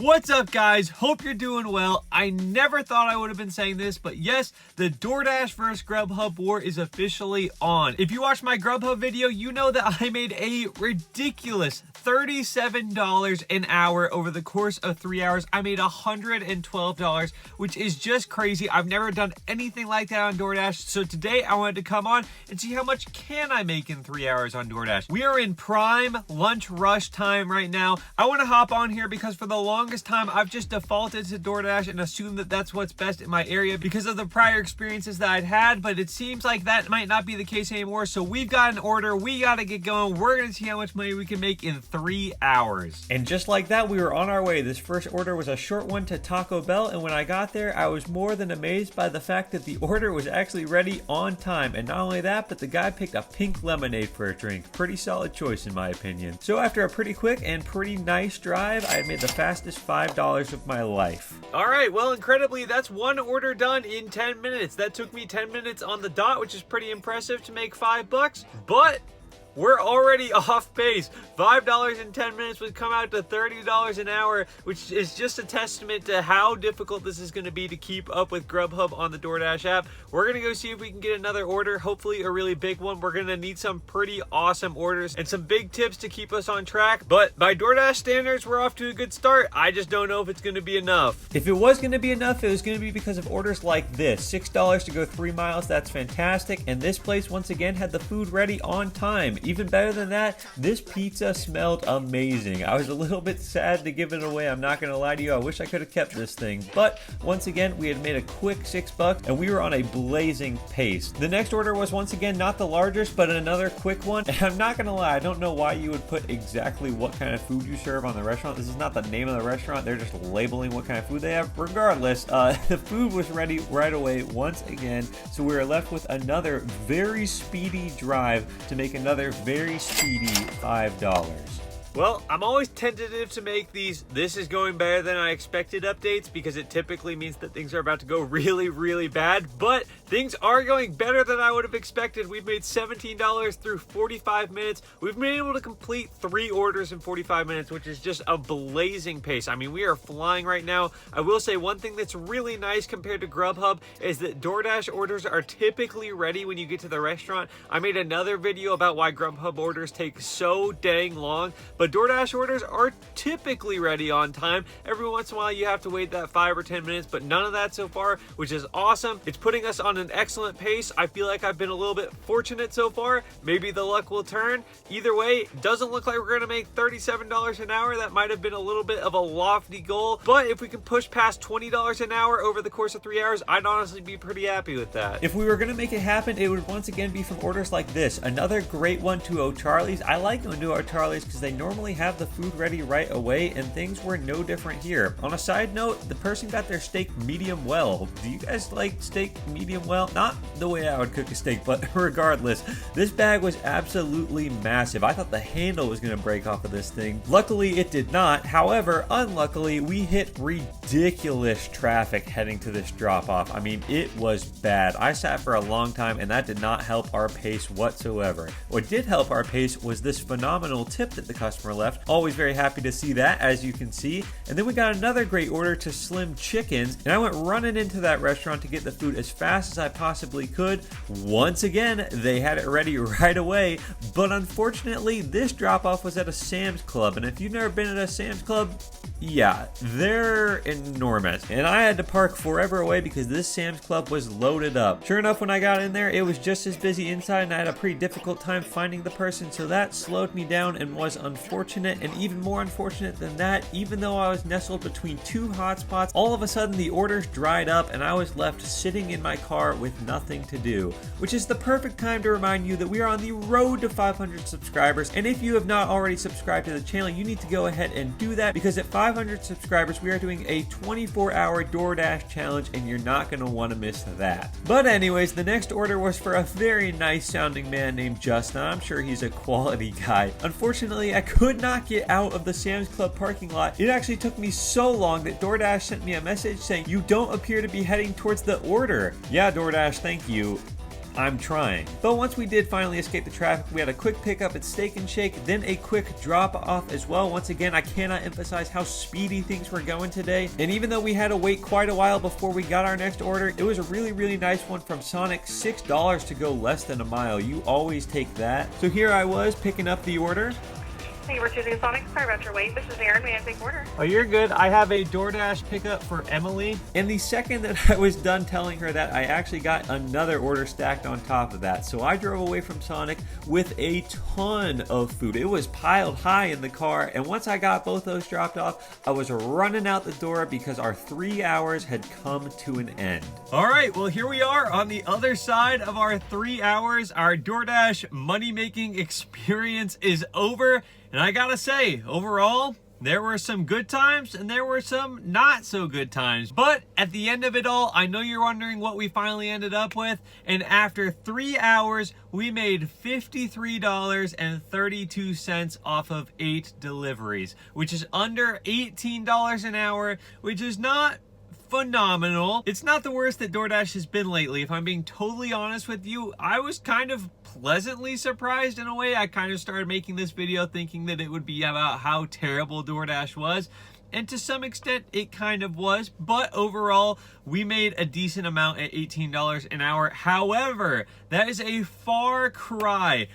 What's up, guys? Hope you're doing well. I never thought I would have been saying this, but yes, the DoorDash vs. GrubHub war is officially on. If you watched my GrubHub video, you know that I made a ridiculous $37 an hour over the course of 3 hours. I made $112, which is just crazy. I've never done anything like that on DoorDash, so today I wanted to come on and see how much can I make in 3 hours on DoorDash. We are in prime lunch rush time right now. I want to hop on here because for the longest time I've just defaulted to DoorDash and assumed that that's what's best in my area because of the prior experiences that I'd had, but it seems like that might not be the case anymore. So we've got an order, we got to get going. We're going to see how much money we can make in 3 hours. And just like that, we were on our way. This first order was a short one to Taco Bell, and when I got there, I was more than amazed by the fact that the order was actually ready on time. And not only that, but the guy picked a pink lemonade for a drink. Pretty solid choice in my opinion. So after a pretty quick and pretty nice drive, I had made the fastest $5 of my life. All right, well, incredibly, that's one order done in 10 minutes. That took me 10 minutes on the dot, which is pretty impressive to make $5, but we're already off pace. $5 in 10 minutes would come out to $30 an hour, which is just a testament to how difficult this is going to be to keep up with GrubHub on the DoorDash app. We're going to go see if we can get another order, hopefully a really big one. We're going to need some pretty awesome orders and some big tips to keep us on track. But by DoorDash standards, we're off to a good start. I just don't know if it's going to be enough. If it was going to be enough, it was going to be because of orders like this. $6 to go 3 miles, that's fantastic. And this place, once again, had the food ready on time. Even better than that, this pizza smelled amazing. I was a little bit sad to give it away, I'm not gonna lie to you. I wish I could have kept this thing, but once again, we had made a quick $6 and we were on a blazing pace. The next order was once again not the largest, but another quick one. And I'm not gonna lie, I don't know why you would put exactly what kind of food you serve on the restaurant. This is not the name of the restaurant, they're just labeling what kind of food they have. Regardless, the food was ready right away once again, so we were left with another very speedy drive to make another very speedy $5. Well, I'm always tentative to make these "this is going better than I expected" updates because it typically means that things are about to go really, really bad, but things are going better than I would have expected. We've made $17 through 45 minutes. We've been able to complete 3 orders in 45 minutes, which is just a blazing pace. I mean, we are flying right now. I will say one thing that's really nice compared to GrubHub is that DoorDash orders are typically ready when you get to the restaurant. I made another video about why GrubHub orders take so dang long, but DoorDash orders are typically ready on time. Every once in a while you have to wait that 5 or 10 minutes, but none of that so far, which is awesome. It's putting us on an excellent pace. I feel like I've been a little bit fortunate so far. Maybe the luck will turn. Either way, doesn't look like we're gonna make $37 an hour. That might have been a little bit of a lofty goal, but if we can push past $20 an hour over the course of 3 hours, I'd honestly be pretty happy with that. If we were gonna make it happen, it would once again be from orders like this. Another great one to O'Charlie's. I like going to O'Charlie's because they normally have the food ready right away, and things were no different here. On a side note, the person got their steak medium well. Do you guys like steak medium well? Not the way I would cook a steak, but regardless, this bag was absolutely massive. I thought the handle was going to break off of this thing. Luckily, it did not. However, unluckily, we hit ridiculous traffic heading to this drop-off. I mean, it was bad. I sat for a long time, and that did not help our pace whatsoever. What did help our pace was this phenomenal tip that the customer left. Always very happy to see that, as you can see. And then we got another great order to Slim Chickens, and I went running into that restaurant to get the food as fast as I possibly could. Once again, they had it ready right away, but unfortunately, this drop-off was at a Sam's Club, and if you've never been at a Sam's Club, yeah, they're enormous. And I had to park forever away because this Sam's Club was loaded up. Sure enough, when I got in there, it was just as busy inside, and I had a pretty difficult time finding the person, so that slowed me down and was unfortunate. And even more unfortunate than that, even though I was nestled between 2 hotspots, all of a sudden the orders dried up and I was left sitting in my car with nothing to do. Which is the perfect time to remind you that we are on the road to 500 subscribers, and if you have not already subscribed to the channel, you need to go ahead and do that, because at 500 subscribers, we are doing a 24-hour DoorDash challenge, and you're not going to want to miss that. But anyways, the next order was for a very nice sounding man named Justin. I'm sure he's a quality guy. Unfortunately, I could not get out of the Sam's Club parking lot. It actually took me so long that DoorDash sent me a message saying, "You don't appear to be heading towards the order." Yeah, DoorDash, thank you. I'm trying. But once we did finally escape the traffic, we had a quick pickup at Steak and Shake, then a quick drop off as well. Once again, I cannot emphasize how speedy things were going today. And even though we had to wait quite a while before we got our next order, it was a really nice one from Sonic. $6 to go less than a mile. You always take that. So here I was picking up the order. Thank you for choosing Sonic. Sorry about your wait. This is Aaron. May I take order? Oh, you're good. I have a DoorDash pickup for Emily. And the second that I was done telling her that, I actually got another order stacked on top of that. So I drove away from Sonic with a ton of food. It was piled high in the car. And once I got both those dropped off, I was running out the door because our 3 hours had come to an end. All right, well, here we are on the other side of our 3 hours. Our DoorDash money-making experience is over. And I gotta say, overall, there were some good times and there were some not so good times. But at the end of it all, I know you're wondering what we finally ended up with. And after 3 hours, we made $53.32 off of 8 deliveries, which is under $18 an hour, which is not phenomenal. It's not the worst that DoorDash has been lately. If I'm being totally honest with you, I was kind of pleasantly surprised in a way. I kind of started making this video thinking that it would be about how terrible DoorDash was. And to some extent, it kind of was. But overall, we made a decent amount at $18 an hour. However, that is a far cry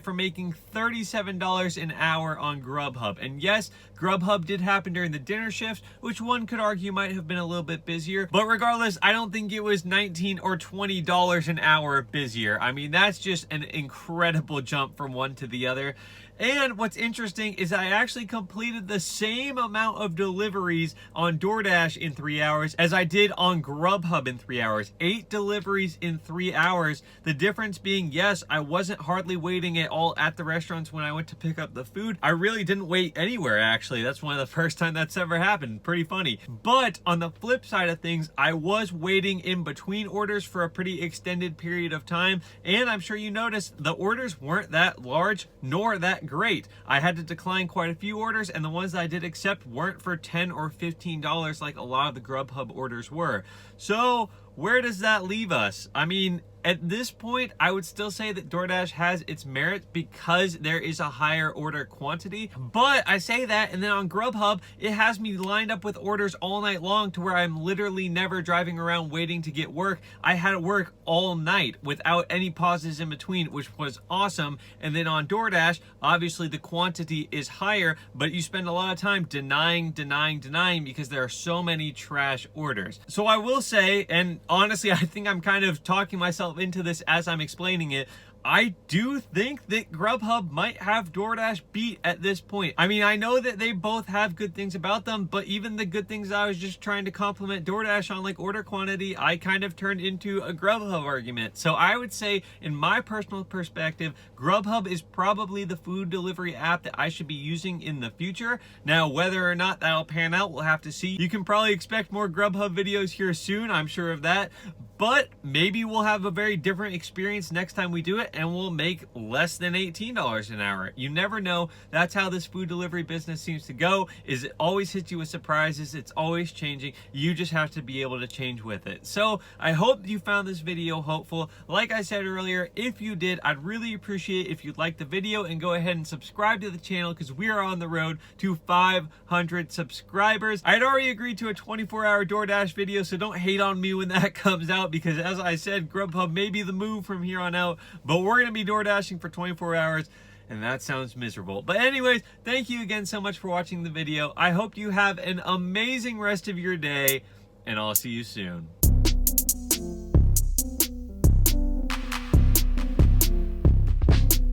from making $37 an hour on GrubHub. And yes, GrubHub did happen during the dinner shifts, which one could argue might have been a little bit busier. But regardless, I don't think it was $19 or $20 an hour busier. I mean, that's just an incredible jump from one to the other. And what's interesting is I actually completed the same amount of deliveries on DoorDash in 3 hours as I did on GrubHub in 3 hours. 8 deliveries in 3 hours. The difference being, yes, I wasn't hardly waiting at all at the restaurants when I went to pick up the food. I really didn't wait anywhere, actually. That's one of the first time that's ever happened. Pretty funny. But on the flip side of things, I was waiting in between orders for a pretty extended period of time. And I'm sure you noticed the orders weren't that large nor that great. I had to decline quite a few orders, and the ones that I did accept weren't for $10 or $15 like a lot of the GrubHub orders were. So where does that leave us? I mean, at this point, I would still say that DoorDash has its merit because there is a higher order quantity. But I say that, and then on GrubHub, it has me lined up with orders all night long to where I'm literally never driving around waiting to get work. I had to work all night without any pauses in between, which was awesome. And then on DoorDash, obviously the quantity is higher, but you spend a lot of time denying because there are so many trash orders. So I will say, and honestly, I think I'm kind of talking myself into this as I'm explaining it, I do think that GrubHub might have DoorDash beat at this point. I mean, I know that they both have good things about them, but even the good things I was just trying to compliment DoorDash on, like order quantity, I kind of turned into a GrubHub argument. So I would say, in my personal perspective, GrubHub is probably the food delivery app that I should be using in the future. Now, whether or not that'll pan out, we'll have to see. You can probably expect more GrubHub videos here soon, I'm sure of that. But maybe we'll have a very different experience next time we do it, and we'll make less than $18 an hour. You never know. That's how this food delivery business seems to go, is it always hits you with surprises. It's always changing. You just have to be able to change with it. So I hope you found this video helpful. Like I said earlier, if you did, I'd really appreciate if you'd like the video and go ahead and subscribe to the channel, because we are on the road to 500 subscribers. I had already agreed to a 24-hour DoorDash video, so don't hate on me when that comes out, because as I said, GrubHub may be the move from here on out, but we're going to be DoorDashing for 24 hours, and that sounds miserable. But anyways, thank you again so much for watching the video. I hope you have an amazing rest of your day, and I'll see you soon.